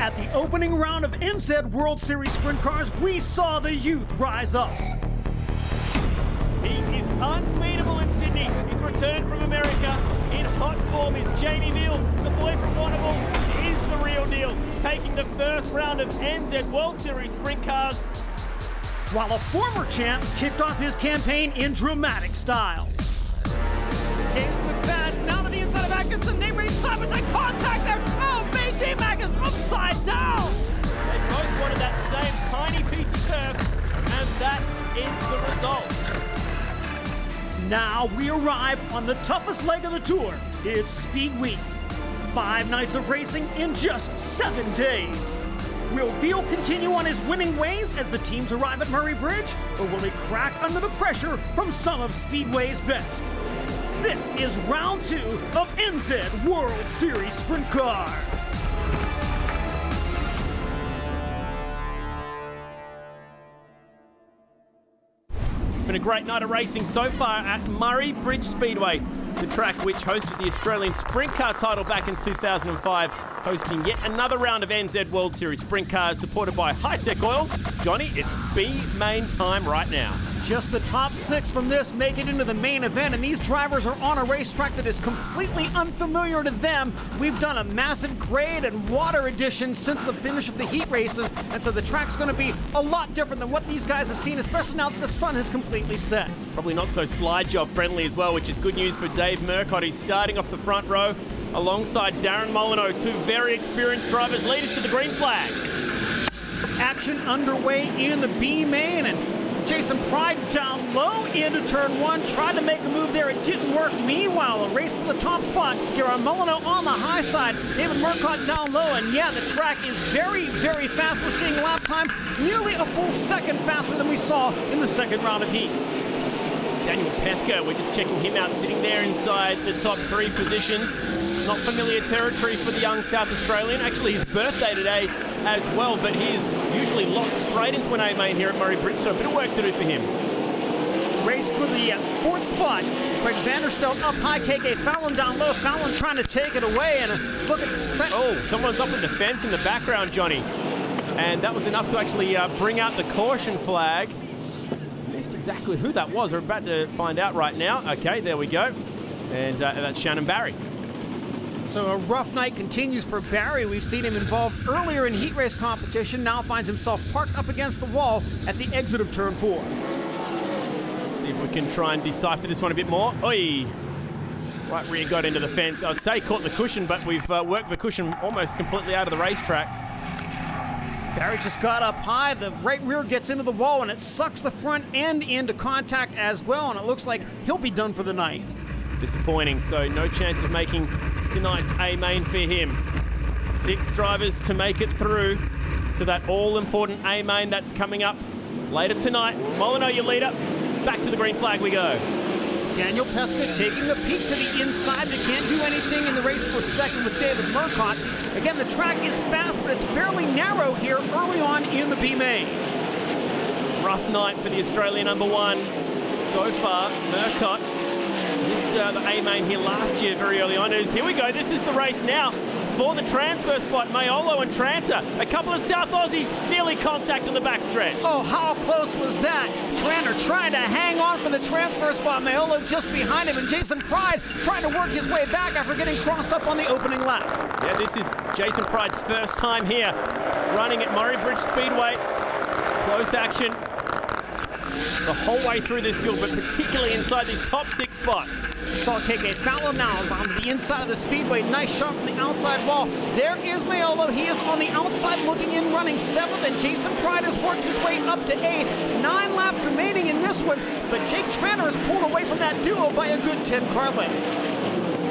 At the opening round of NZ World Series Sprintcars, we saw the youth rise up. He is unbeatable in Sydney. He's returned from America. In hot form is Jamie Neal. The boy from Warrnambool is the real deal, taking the first round of NZ World Series Sprintcars. While a former champ kicked off his campaign in dramatic style. James McFadden now to the inside of Atkinson. They race side by side contact there. Oh, J-Mac is upside down. They both wanted that same tiny piece of turf, and that is the result. Now we arrive on the toughest leg of the tour. It's Speedweek. 5 nights of racing in just 7 days. Will Veal continue on his winning ways as the teams arrive at Murray Bridge, or will he crack under the pressure from some of Speedway's best? This is round 2 of NZ World Series Sprint Cars. It's been a great night of racing so far at Murray Bridge Speedway, the track which hosted the Australian Sprint Car title back in 2005, hosting yet another round of NZ World Series Sprint Cars supported by High-Tech Oils. Johnny, it's B-main time right now. Just the top 6 from this make it into the main event, and these drivers are on a racetrack that is completely unfamiliar to them. We've done a massive grade and water addition since the finish of the heat races, and so the track's going to be a lot different than what these guys have seen, especially now that the sun has completely set. Probably not so slide job friendly as well, which is good news for Dave Murcott. He's starting off the front row alongside Darren Molyneux, 2 very experienced drivers, lead us to the green flag. Action underway in the B main, and Jason Pride down low into turn 1, tried to make a move there, it didn't work. Meanwhile, a race to the top spot. Darren Molyneux on the high side, David Murcott down low, and yeah, the track is very, very fast. We're seeing lap times nearly a full second faster than we saw in the second round of heats. Daniel Pesca, we're just checking him out, sitting there inside the top 3 positions. Not familiar territory for the young South Australian. Actually, his birthday today as well, but he is usually locked straight into an A-main here at Murray Bridge, so a bit of work to do for him. Race for the 4th spot. Craig Vanderstelt up high, KK Fallon down low. Fallon trying to take it away, and look at... Oh, someone's up in the fence in the background, Johnny. And that was enough to actually bring out the caution flag. Missed exactly who that was. We're about to find out right now. Okay, there we go. And that's Shannon Barry. So a rough night continues for Barry. We've seen him involved earlier in heat race competition, now finds himself parked up against the wall at the exit of turn 4. See if we can try and decipher this one a bit more. Oi! Right rear got into the fence. I'd say caught the cushion, but we've worked the cushion almost completely out of the racetrack. Barry just got up high, the right rear gets into the wall, and it sucks the front end into contact as well, and it looks like he'll be done for the night. Disappointing, so no chance of making tonight's A-main for him. 6 drivers to make it through to that all-important A-main that's coming up later tonight. Molyneux, your leader. Back to the green flag we go. Daniel Pesca taking a peek to the inside. They can't do anything in the race for second with David Murcott. Again, the track is fast, but it's fairly narrow here early on in the B-main. Rough night for the Australian number 1 so far. Murcott missed the A-main here last year very early on. Here we go. This is the race now for the transfer spot. Mayolo and Tranter, a couple of South Aussies, nearly contact on the backstretch. Oh, how close was that? Tranter trying to hang on for the transfer spot. Mayolo just behind him, and Jason Pride trying to work his way back after getting crossed up on the opening lap. Yeah, this is Jason Pride's first time here running at Murray Bridge Speedway. Close action the whole way through this field, but particularly inside these top 6 spots. Saw KK Fallon now on the inside of the speedway. Nice shot from the outside wall. There is Mayolo. He is on the outside looking in, running 7th, and Jason Pride has worked his way up to 8th. 9 laps remaining in this one, but Jake Tranter has pulled away from that duo by a good 10 car lengths.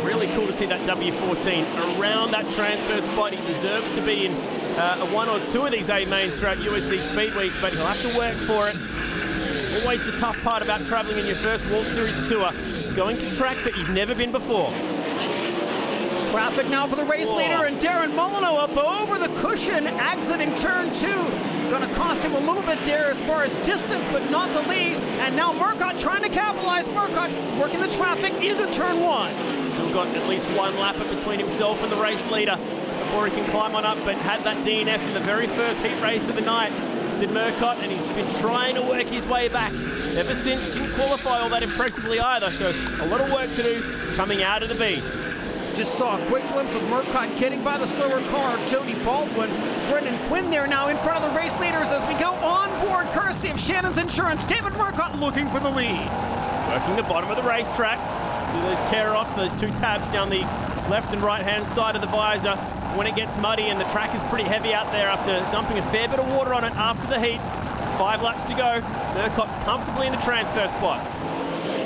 Really cool to see that W14 around that transfer spot. He deserves to be in 1 or 2 of these A-mains throughout USC Speedweek, but he'll have to work for it. Always the tough part about traveling in your first World Series tour, going to tracks that you've never been before. Traffic now for the race leader, and Darren Molyneux up over the cushion, exiting turn 2. Going to cost him a little bit there as far as distance, but not the lead. And now Murcott trying to capitalize. Murcott working the traffic into turn 1. Still got at least 1 lap between himself and the race leader. The before he can climb on up, but had that DNF in the very first heat race of the night, did Murcott, and he's been trying to work his way back ever since. Didn't qualify all that impressively either, so a lot of work to do coming out of the B. Just saw a quick glimpse of Murcott getting by the slower car of Jody Baldwin. Brendan Quinn there now in front of the race leaders as we go on board, courtesy of Shannon's Insurance. David Murcott looking for the lead. Working the bottom of the racetrack. See those tear-offs, those two tabs down the left and right-hand side of the visor. When it gets muddy and the track is pretty heavy out there after dumping a fair bit of water on it after the heats. 5 laps to go. Murcott comfortably in the transfer spots.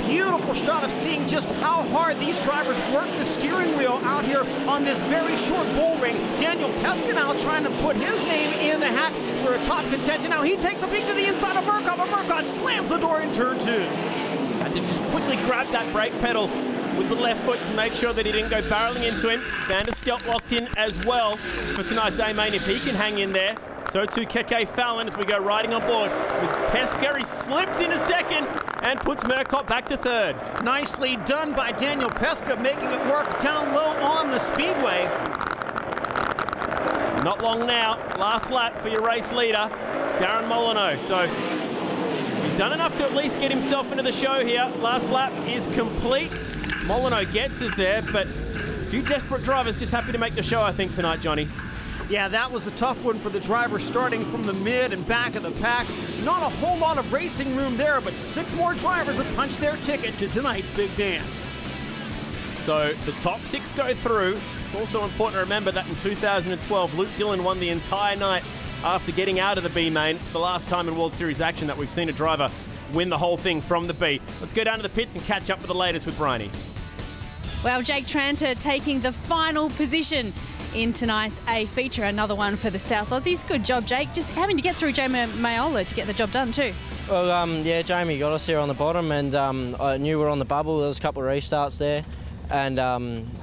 Beautiful shot of seeing just how hard these drivers work the steering wheel out here on this very short bull ring. Daniel Pesca now trying to put his name in the hat for a top contention. Now he takes a peek to the inside of Murcott, but Murcott slams the door in turn 2. Had to just quickly grab that brake pedal with the left foot to make sure that he didn't go barreling into him. Van der Stelp locked in as well for tonight's A-main if he can hang in there. So too Keke Fallon as we go riding on board with Pesca. He slips in a second and puts Murcott back to third. Nicely done by Daniel Pesca, making it work down low on the speedway. Not long now. Last lap for your race leader, Darren Molyneux. So he's done enough to at least get himself into the show here. Last lap is complete. Molyneux gets us there, but a few desperate drivers just happy to make the show, I think, tonight, Johnny. Yeah, that was a tough one for the driver starting from the mid and back of the pack. Not a whole lot of racing room there, but 6 more drivers have punched their ticket to tonight's big dance. So the top 6 go through. It's also important to remember that in 2012, Luke Dillon won the entire night after getting out of the B main. It's the last time in World Series action that we've seen a driver win the whole thing from the B. Let's go down to the pits and catch up with the latest with Bryony. Well, Jake Tranter taking the final position in tonight's A feature. Another one for the South Aussies. Good job, Jake. Just having to get through Jamie Maiola to get the job done too. Well, yeah, Jamie got us here on the bottom, and I knew we were on the bubble. There was a couple of restarts there, and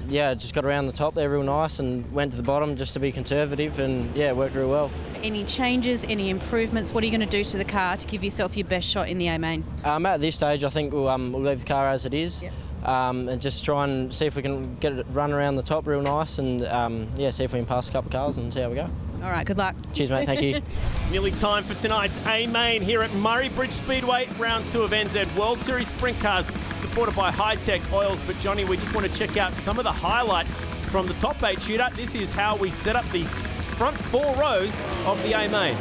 yeah, just got around the top there real nice and went to the bottom just to be conservative, and yeah, it worked real well. Any changes, any improvements? What are you going to do to the car to give yourself your best shot in the A-main? At this stage, I think we'll leave the car as it is. Yep. And just try and see if we can get it run around the top real nice, and yeah, see if we can pass a couple of cars and see how we go. All right, good luck. Cheers, mate. Thank you. Nearly time for tonight's A-main here at Murray Bridge Speedway, round 2 of NZ World Series Sprintcars, supported by High Tech Oils. But Johnny, we just want to check out some of the highlights from the top 8 shootout. This is how we set up the front 4 rows of the A-main.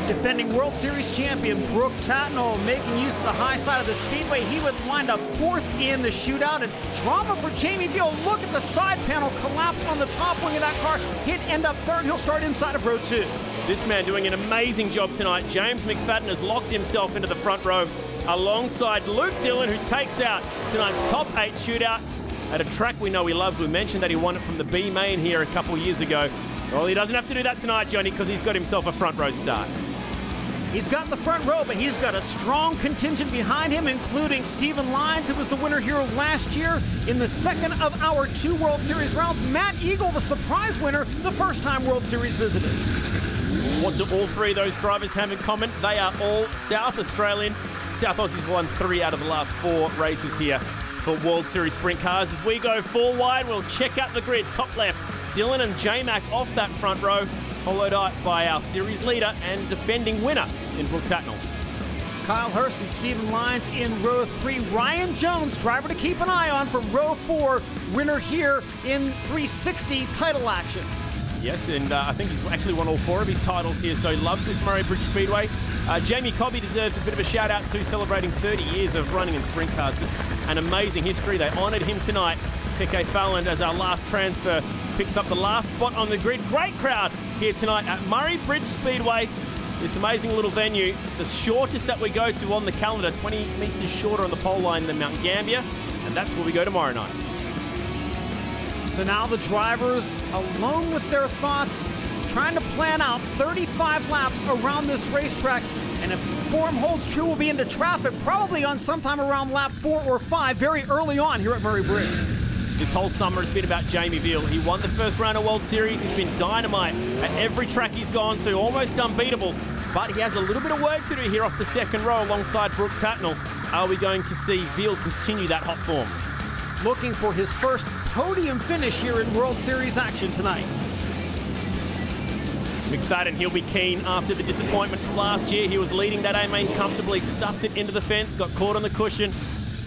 Defending World Series champion Brooke Tatnall making use of the high side of the speedway. He would wind up 4th in the shootout. And drama for Jamie Veal. Look at the side panel collapse on the top wing of that car. He'd end up 3rd. He'll start inside of row 2. This man doing an amazing job tonight. James McFadden has locked himself into the front row alongside Luke Dillon, who takes out tonight's top 8 shootout at a track we know he loves. We mentioned that he won it from the B main here a couple years ago. Well, he doesn't have to do that tonight, Johnny, because he's got himself a front row start. He's got the front row, but he's got a strong contingent behind him, including Stephen Lyons, who was the winner here last year in the second of our 2 World Series rounds. Matt Eagle, the surprise winner, the first time World Series visitor. What do all 3 of those drivers have in common? They are all South Australian. South Aussies won 3 out of the last 4 races here for World Series Sprint Cars. As we go 4 wide, we'll check out the grid. Top left, Dillon and J-Mac off that front row, followed up by our series leader and defending winner in Brooke Tatnall. Kyle Hurst and Stephen Lyons in row 3. Ryan Jones, driver to keep an eye on from row 4, winner here in 360 title action. Yes, and I think he's actually won all 4 of his titles here, so he loves this Murray Bridge Speedway. Jamie Cobby deserves a bit of a shout out too, celebrating 30 years of running in sprint cars. Just an amazing history. They honoured him tonight. Keke Fallon, as our last transfer, picks up the last spot on the grid. Great crowd here tonight at Murray Bridge Speedway. This amazing little venue, the shortest that we go to on the calendar, 20 metres shorter on the pole line than Mount Gambier, and that's where we go tomorrow night. So now the drivers, alone with their thoughts, trying to plan out 35 laps around this racetrack. And if form holds true, we'll be into traffic probably on sometime around lap 4 or 5 very early on here at Murray Bridge. This whole summer has been about Jamie Veal. He won the first round of World Series. He's been dynamite at every track he's gone to, almost unbeatable. But he has a little bit of work to do here off the second row alongside Brooke Tatnall. Are we going to see Veal continue that hot form? looking for his first podium finish here in World Series action tonight. McFadden, he'll be keen after the disappointment from last year. He was leading that A-main comfortably, stuffed it into the fence, got caught on the cushion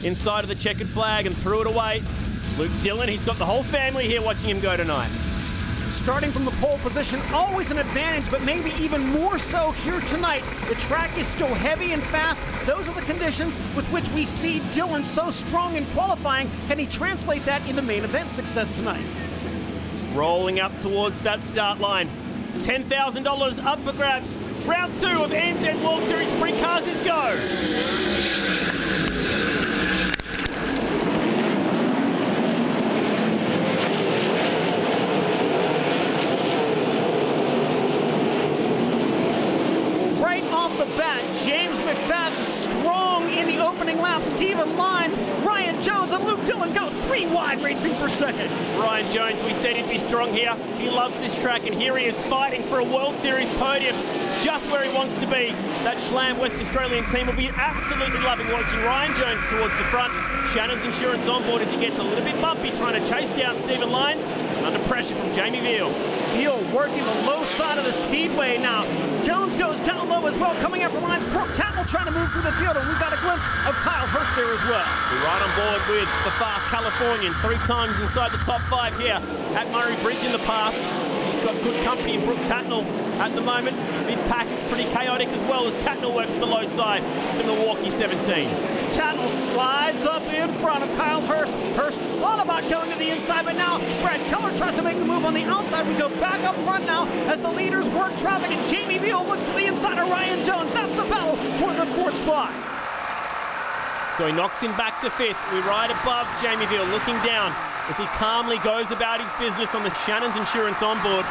inside of the checkered flag and threw it away. Luke Dillon, he's got the whole family here watching him go tonight. Starting from the pole position, always an advantage, but maybe even more so here tonight. The track is still heavy and fast. Those are the conditions with which we see Dillon so strong in qualifying. Can he translate that into main event success tonight? Rolling up towards that start line. $10,000 up for grabs. Round 2 of NZ World Series Sprintcars is go. James McFadden strong in the opening lap. Stephen Lyons, Ryan Jones, and Luke Dillon go 3 wide, racing for second. Ryan Jones, we said he'd be strong here. He loves this track, and here he is fighting for a World Series podium, just where he wants to be. That Schlam West Australian team will be absolutely loving watching Ryan Jones towards the front. Shannon's Insurance on board as he gets a little bit bumpy, trying to chase down Stephen Lyons, and under pressure from Jamie Veal. Veal working the low side of the speedway now. Jones goes down low as well, coming after Lyons. Brooke Tatnell trying to move through the field, and we've got a glimpse of Kyle Hurst there as well. We're right on board with the fast Californian, 3 times inside the top 5 here at Murray Bridge in the past. He's got good company in Brooke Tatnell at the moment. Mid-pack, it's pretty chaotic as well as Tatnell works the low side of the Milwaukee 17. Tatnell slides up in front of Kyle Hurst. Hurst thought about going to the inside, but now Brad Keller tries to make the move on the outside. We go back up front now as the leaders work traffic, and Jamie Veal looks to the inside of Ryan Jones. That's the battle for the 4th spot. So he knocks him back to 5th. We ride above Jamie Veal, looking down as he calmly goes about his business on the Shannon's Insurance on board.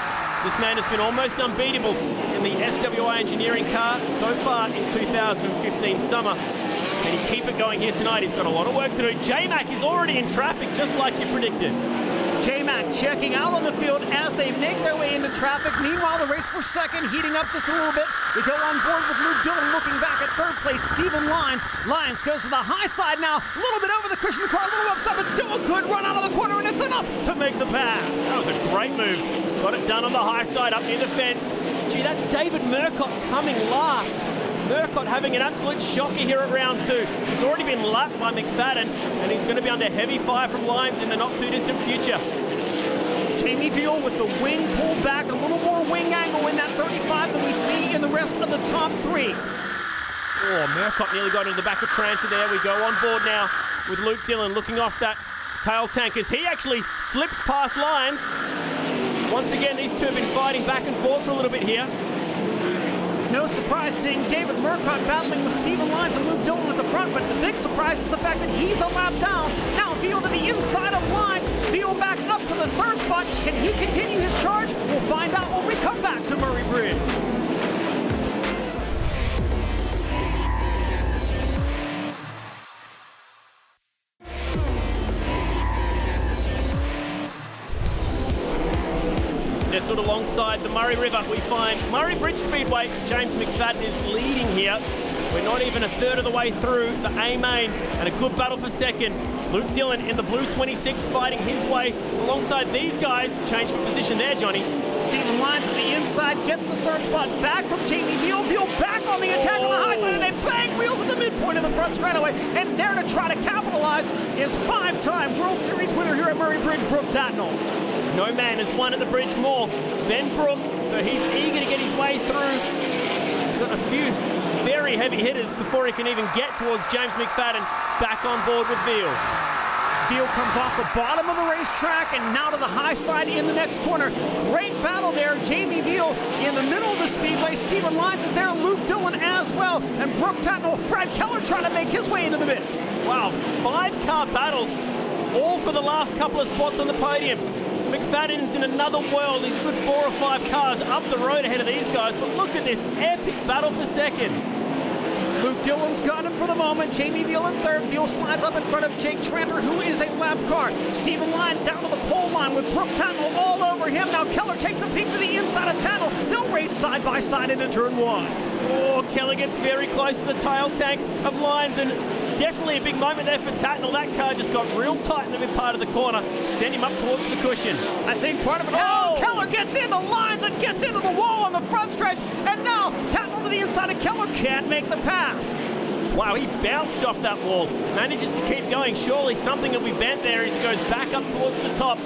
This man has been almost unbeatable in the SWI engineering car so far in 2015 summer. Can he keep it going here tonight? He's got a lot of work to do. J-Mac is already in traffic, just like you predicted. J-Mac checking out on the field as they make their way into traffic. Meanwhile, the race for second heating up just a little bit. We go on board with Luke Dillon looking back at 3rd place. Stephen Lyons. Lyons goes to the high side now. A little bit over the cushion of the car, a little upside, but still a good run out of the corner, and it's enough to make the pass. That was a great move. Got it done on the high side up near the fence. Gee, that's David Murcott coming last. Murcott having an absolute shocker here at round 2. He's already been lapped by McFadden, and he's going to be under heavy fire from Lyons in the not-too-distant future. Jamie Veal with the wing pulled back, a little more wing angle in that 35 than we see in the rest of the top 3. Oh, Murcott nearly got into the back of Tranter there. We go on board now with Luke Dillon looking off that tail tank as he actually slips past Lyons. Once again, these two have been fighting back and forth for a little bit here. No surprise seeing David Murcott battling with Stephen Lyons and Luke Dillon at the front, but the big surprise is the fact that he's a lap down. Now Veal to the inside of Lyons. Veal back up to the 3rd spot. Can he continue his charge? We'll find out when we come back to Murray Bridge. Nestled alongside the Murray River, we find Murray Bridge Speedway. James McFadden is leading here. We're not even a third of the way through the A-main, and a good battle for second. Luke Dillon in the blue 26 fighting his way alongside these guys. Change for position there, Johnny. Stephen Lyons on the inside gets the 3rd spot back from Jamie Veal. Veal back on the attack on the high side, and they bang wheels at the midpoint of the front straightaway. And there to try to capitalize is 5-time World Series winner here at Murray Bridge, Brooke Tatnell. No man has won at the bridge more than Brooke, so he's eager to get his way through. He's got a few very heavy hitters before he can even get towards James McFadden. Back on board with Veal. Veal comes off the bottom of the racetrack and now to the high side in the next corner. Great battle there. Jamie Veal in the middle of the speedway. Stephen Lyons is there. Luke Dillon as well. And Brooke Tatnell, Brad Keller trying to make his way into the mix. Wow, 5-car battle, all for the last couple of spots on the podium. McFadden's in another world. He's a good 4 or 5 cars up the road ahead of these guys. But look at this epic battle for second. Luke Dillon's got him for the moment. Jamie Veal in 3rd. Veal slides up in front of Jake Tranter, who is a lap car. Stephen Lyons down to the pole line with Brooke Tatnell all over him. Now Keller takes a peek to the inside of Tatnell. They'll race side by side into turn 1. Oh, Keller gets very close to the tail tank of Lyons, and Definitely a big moment there for Tatnall. That car just got real tight in the mid part of the corner, sent him up towards the cushion. I think part of it. Oh, Keller gets in the lines and gets into the wall on the front stretch, and now Tatnall to the inside of Keller can't make the pass. Wow, he bounced off that wall, manages to keep going. Surely something will be bent there as he goes back up towards the top,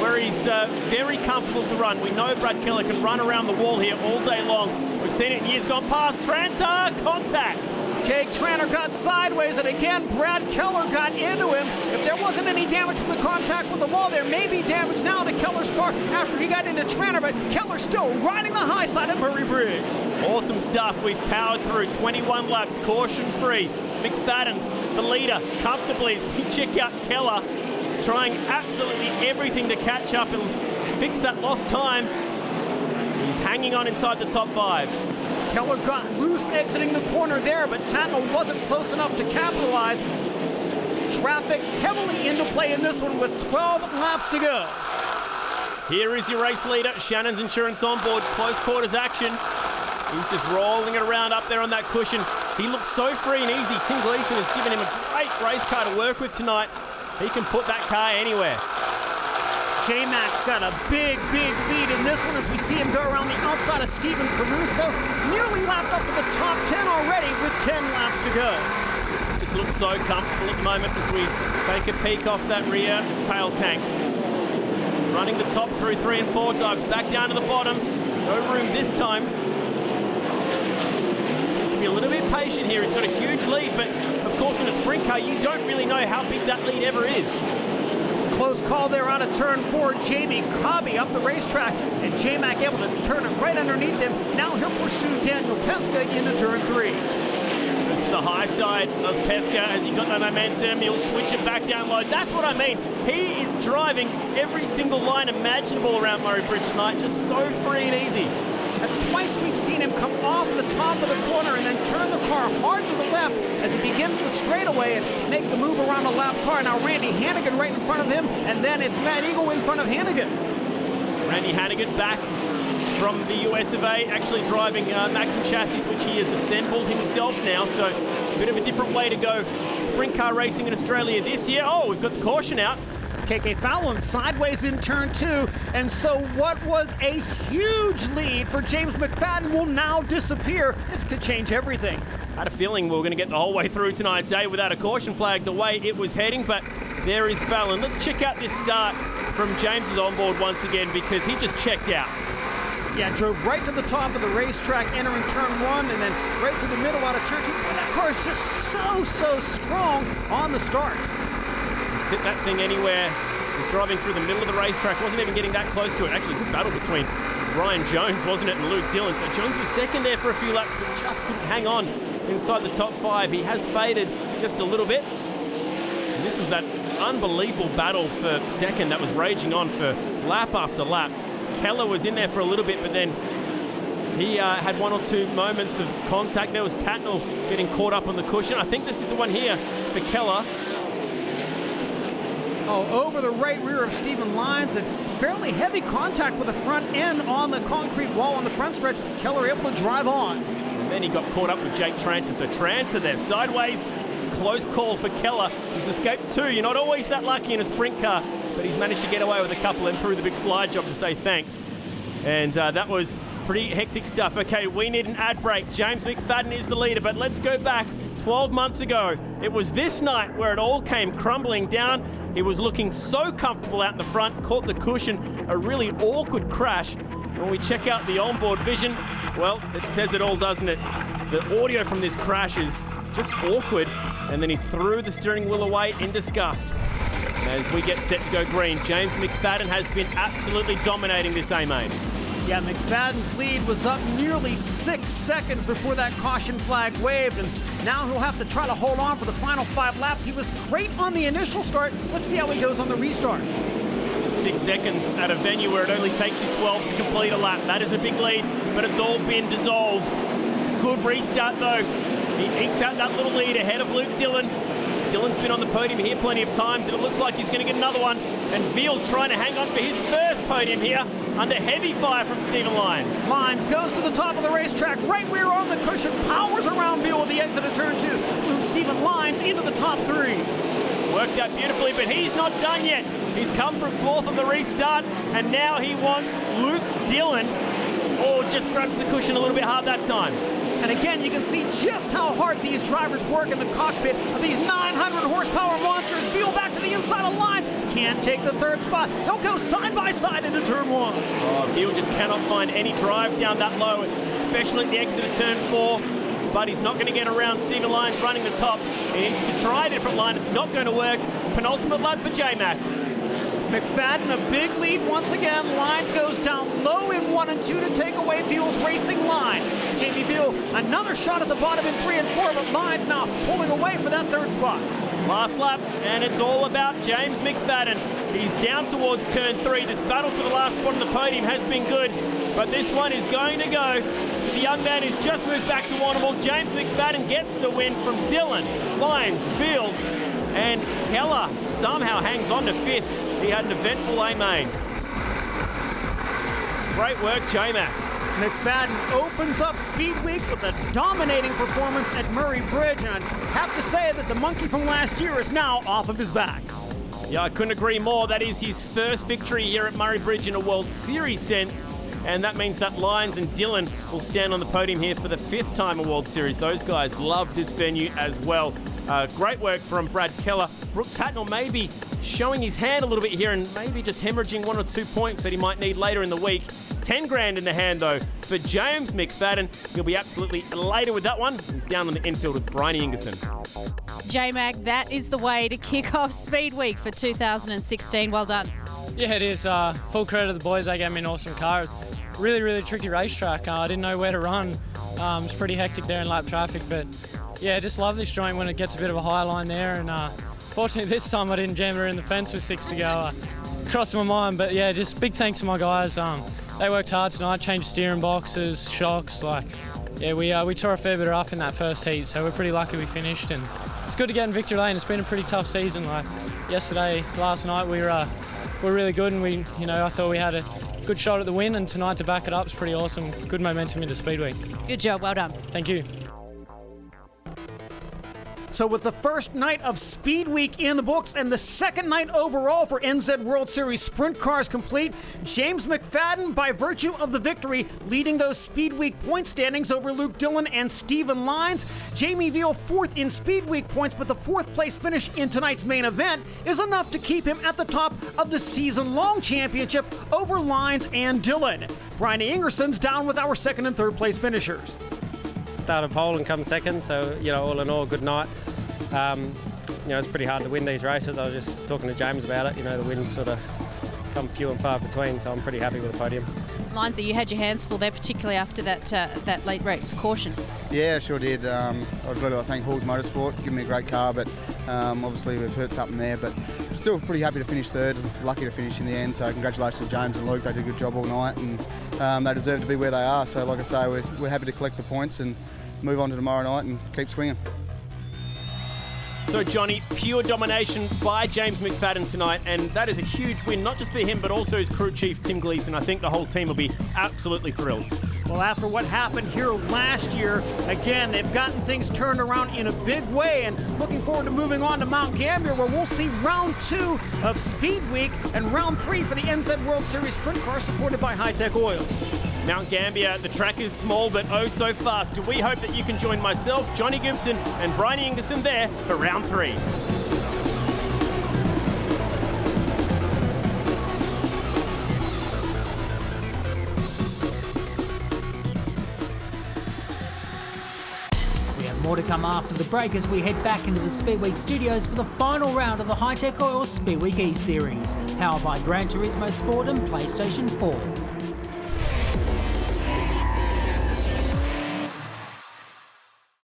where he's very comfortable to run. We know Brad Keller can run around the wall here all day long. We've seen it in years gone past. Tranter, contact. Jake Tranter got sideways, and again, Brad Keller got into him. If there wasn't any damage from the contact with the wall, there may be damage now to Keller's car after he got into Tranter, but Keller's still riding the high side of Murray Bridge. Awesome stuff. We've powered through 21 laps, caution-free. McFadden, the leader, comfortably as we check out Keller, trying absolutely everything to catch up and fix that lost time. He's hanging on inside the top 5. Keller got loose exiting the corner there, but Tatnall wasn't close enough to capitalize. Traffic heavily into play in this one with 12 laps to go. Here is your race leader, Shannon's Insurance on board, close quarters action. He's just rolling it around up there on that cushion. He looks so free and easy. Tim Gleason has given him a great race car to work with tonight. He can put that car anywhere. J-Mac's got a big lead in this one as we see him go around the outside of Steven Caruso. Nearly lapped up to the top 10 already with 10 laps to go. Just looks so comfortable at the moment as we take a peek off that rear tail tank. Running the top through 3 and 4 dives back down to the bottom. No room this time. Seems to be a little bit patient here. He's got a huge lead, but of course in a sprint car you don't really know how big that lead ever is. Close call there out of turn 4. Jamie Cobby up the racetrack, and J-Mac able to turn it right underneath him. Now he'll pursue Daniel Pesca into turn 3. Goes to the high side of Pesca as he got no momentum. He'll switch it back down low. That's what I mean. He is driving every single line imaginable around Murray Bridge tonight, just so free and easy. That's twice we've seen him come off the top of the corner and then turn the car hard to the left as he begins the straightaway and make the move around the lap car. Now Randy Hannigan right in front of him, and then it's Matt Eagle in front of Hannigan. Randy Hannigan back from the US of A, actually driving Maxim chassis, which he has assembled himself now, so a bit of a different way to go sprint car racing in Australia this year. Oh, we've got the caution out. KK Fallon sideways in turn 2, and so what was a huge lead for James McFadden will now disappear. This could change everything. I had a feeling we were going to get the whole way through tonight's day without a caution flag the way it was heading, but there is Fallon. Let's check out this start from James's onboard once again because he just checked out. Yeah, drove right to the top of the racetrack, entering turn 1, and then right through the middle out of turn 2. Boy, that car is just so strong on the starts. Sit that thing anywhere. He's driving through the middle of the racetrack, wasn't even getting that close to it. Actually, good battle between Ryan Jones, wasn't it, and Luke Dillon. So Jones was second there for a few laps, but just couldn't hang on inside the top 5. He has faded just a little bit. And this was that unbelievable battle for second that was raging on for lap after lap. Keller was in there for a little bit, but then he had 1 or 2 moments of contact. There was Tatnall getting caught up on the cushion. I think this is the one here for Keller. Oh, over the right rear of Stephen Lyons, and fairly heavy contact with the front end on the concrete wall on the front stretch. Keller able to drive on. And then he got caught up with Jake Tranter. So Tranter there, sideways, close call for Keller. He's escaped 2. You're not always that lucky in a sprint car, but he's managed to get away with a couple and through the big slide job to say thanks. And that was pretty hectic stuff. Okay, we need an ad break. James McFadden is the leader, but let's go back 12 months ago. It was this night where it all came crumbling down. He was looking so comfortable out in the front, caught the cushion, a really awkward crash. When we check out the onboard vision, well, it says it all, doesn't it? The audio from this crash is just awkward, and then he threw the steering wheel away in disgust. As we get set to go green, James McFadden has been absolutely dominating this A-main. Yeah, McFadden's lead was up nearly 6 seconds before that caution flag waved, and now he'll have to try to hold on for the final 5 laps. He was great on the initial start. Let's see how he goes on the restart. 6 seconds at a venue where it only takes you 12 to complete a lap. That is a big lead, but it's all been dissolved. Good restart, though. He ekes out that little lead ahead of Luke Dillon. Dillon's been on the podium here plenty of times, and it looks like he's going to get another one. And Veal trying to hang on for his first podium here. under heavy fire from Stephen Lyons. Lyons goes to the top of the racetrack, right rear on the cushion, powers around Veal at the exit of turn 2, moves Stephen Lyons into the top 3. Worked out beautifully, but he's not done yet. He's come from 4th on the restart, and now he wants Luke Dillon. Oh, just grabs the cushion a little bit hard that time. And again, you can see just how hard these drivers work in the cockpit of these 900 horsepower monsters. Veal back to the inside of Lyons. Can't take the 3rd spot. They'll go side by side into turn 1. Oh, Veal just cannot find any drive down that low, especially at the exit of turn 4. But he's not going to get around Stephen Lyons running the top. He needs to try a different line. It's not going to work. Penultimate lap for J-Mac. McFadden, a big lead once again. Lyons goes down low in 1 and 2 to take away Veal's racing line. Jamie Veal, another shot at the bottom in 3 and 4, but Lyons now pulling away for that 3rd spot. Last lap, and it's all about James McFadden. He's down towards turn 3. This battle for the last spot on the podium has been good, but this one is going to go to the young man who's just moved back to Warrnambool. James McFadden gets the win from Dillon, Lyons, Veal, and Keller somehow hangs on to 5th. He had an eventful A-main. Great work, J-Mac. McFadden opens up Speedweek with a dominating performance at Murray Bridge, and I'd have to say that the monkey from last year is now off of his back. Yeah, I couldn't agree more. That is his first victory here at Murray Bridge in a World Series sense, and that means that Lyons and Dillon will stand on the podium here for the 5th time in World Series. Those guys love this venue as well. Great work from Brad Keller. Brooks Hatnell maybe showing his hand a little bit here and maybe just hemorrhaging 1 or 2 points that he might need later in the week. 10 grand in the hand though for James McFadden. He'll be absolutely elated with that one. He's down on the infield with Bryony Ingerson. J-Mac, that is the way to kick off Speed Week for 2016. Well done. Yeah, it is. Full credit to the boys. They gave me an awesome car. It's a really, really tricky racetrack. I didn't know where to run. It's pretty hectic there in lap traffic, but yeah, just love this joint when it gets a bit of a high line there. And fortunately this time I didn't jam her in the fence with 6 to go. Crossed my mind, but yeah, just big thanks to my guys. They worked hard tonight, changed steering boxes, shocks. Yeah, we tore a fair bit up in that first heat, so we're pretty lucky we finished. And it's good to get in victory lane. It's been a pretty tough season. Yesterday, last night, we were really good, and I thought we had a good shot at the win. And tonight to back it up is pretty awesome. Good momentum into Speedweek. Good job, well done. Thank you. So with the first night of Speed Week in the books and the second night overall for NZ World Series Sprint Cars complete, James McFadden, by virtue of the victory, leading those Speed Week point standings over Luke Dillon and Stephen Lyons. Jamie Veal 4th in Speed Week points, but the 4th place finish in tonight's main event is enough to keep him at the top of the season-long championship over Lyons and Dillon. Bryony Ingerson's down with our 2nd and 3rd place finishers. Started pole and come 2nd, so all in all, good night. It's pretty hard to win these races. I was just talking to James about it. The wins sort of come few and far between, so I'm pretty happy with the podium. Lyonsy, you had your hands full there, particularly after that late race caution. Yeah, sure did. I've got to thank Halls Motorsport, giving me a great car, but obviously we've hurt something there. But I'm still pretty happy to finish 3rd, lucky to finish in the end. So congratulations to James and Luke. They did a good job all night, and they deserve to be where they are. So like I say, we're happy to collect the points and move on to tomorrow night and keep swinging. So Johnny, pure domination by James McFadden tonight, and that is a huge win, not just for him, but also his crew chief, Tim Gleeson. I think the whole team will be absolutely thrilled. Well, after what happened here last year, again, they've gotten things turned around in a big way, and looking forward to moving on to Mount Gambier, where we'll see round 2 of Speed Week and round 3 for the NZ World Series Sprint Car, supported by High Tech Oil. Mount Gambier, the track is small but oh so fast. We hope that you can join myself, Johnny Gibson and Bryony Ingerson there for round 3. We have more to come after the break as we head back into the Speedweek studios for the final round of the High Tech Oil Speedweek E-Series, powered by Gran Turismo Sport and PlayStation 4.